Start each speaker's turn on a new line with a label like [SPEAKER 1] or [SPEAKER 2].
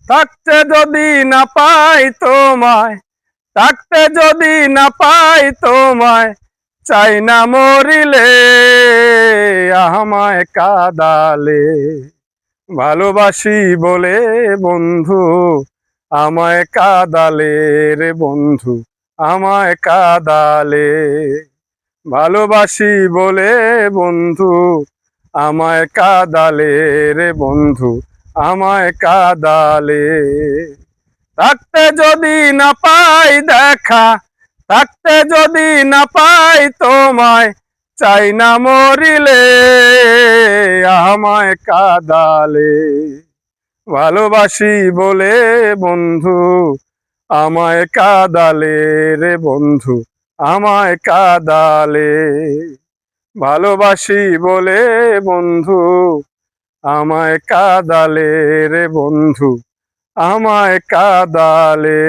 [SPEAKER 1] থাকতে যদি না পাই তোমায়, থাকতে যদি না পাই তোমায়, চাই না মরিলে আমায় কাদালে। ভালোবাসি বলে বন্ধু আমায় কাদালে রে বন্ধু, আমায় কাদালে। ভালোবাসি বলে বন্ধু আমায় কাদালে রে বন্ধু, আমায় কাদালে। থাকতে যদি না পাই দেখা, থাকতে যদি না পাই তোমায়, চাই না মরিলে আমায় কাদালে। ভালোবাসি বলে বন্ধু আমায় কাদালে রে বন্ধু, আমায় কাদালে। ভালোবাসি বলে বন্ধু আমায় কাদালে রে বন্ধু, আমায় কাদালে।